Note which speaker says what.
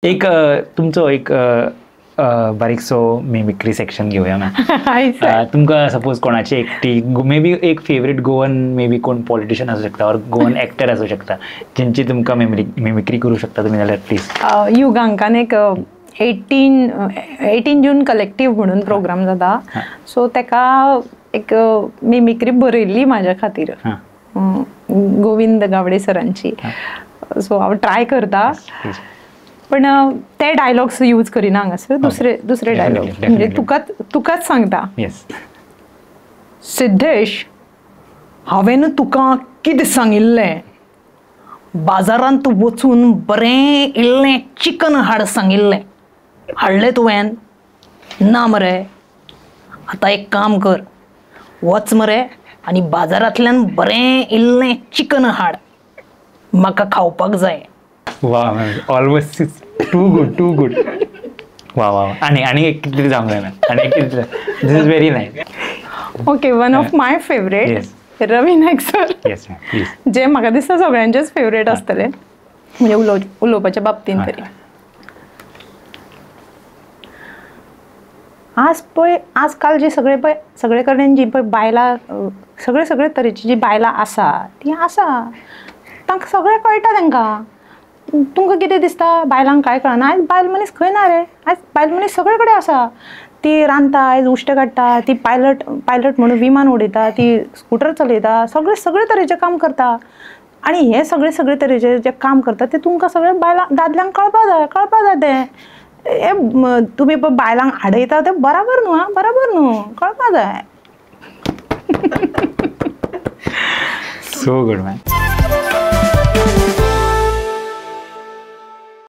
Speaker 1: एक तुमचो एक बारीकसो मिमिक्री सेक्शन घेऊया ना. तुमकां सपोज कोणाची एकटी मे बी एक फेवरेट गोवन मे बी कोण पॉलिटिशियन असू शकता और गोवन एक्टर असू शकता ज्यांची तुमकां मिमिक्री करू शकता तुम्ही जाल्यार प्लीज.
Speaker 2: युगांकान एक 18 जून कलेक्टीव म्हणून प्रोग्राम जाता सो तेका एक मिमिक्री बरयल्ली म्हाज्या खातीर गोविंद गावडे सरांची. सो हांव ट्राय करता पण ते डायलॉग्स यूज करिना हांगासर दुसरे डायलॉग म्हणजे तुकाच सांगता. सिद्धेश हांवें तुका कितें सांगिल्लें बाजारांत वचून बरें इल्लें चिकन हाड सांगिल्लें हाडलें तुवें ना मरे. आतां एक काम कर वच मरे आनी बाजारांतल्यान बरें इल्लें चिकन हाड म्हाका खावपाक जाय.
Speaker 1: वाह ऑलमोस्ट टू गुड. वाह आणि एक कितें जावंक जायना आणि एक this is very nice.
Speaker 2: Okay one of my favourite Ravi Nayak sir.
Speaker 1: Yes please.
Speaker 2: जे म्हाका दिसता सगळ्यांचेच फेवरेट आसतले म्हणजे उलोवपाच्या बाबतींत तरी. आज पळय आजकाल जी सगळे कडेन जी पळय बायलां सगळे तरेची जी बायलां आसा ती आसा तांकां सगळें कळटा. तांकां तुमकां कितें दिसता बायलांक कांय कळना. आयज बायल मनीस खंय ना रे. आयज बायल मनीस सगळे कडेन आसा. ती रांदता आयज उश्टे काडटा ती पायलट म्हणून विमान उडयता ती स्कूटर चलयता सगळे तरेचें काम करता. आनी हे सगळे तरेचे जे काम करता ते तुमकां सगळे दादल्यांक कळपा जाय तें. हे तुमी पळय बायलांक आडयता तें बराबर न्हू कळपा जाय.
Speaker 1: So good man.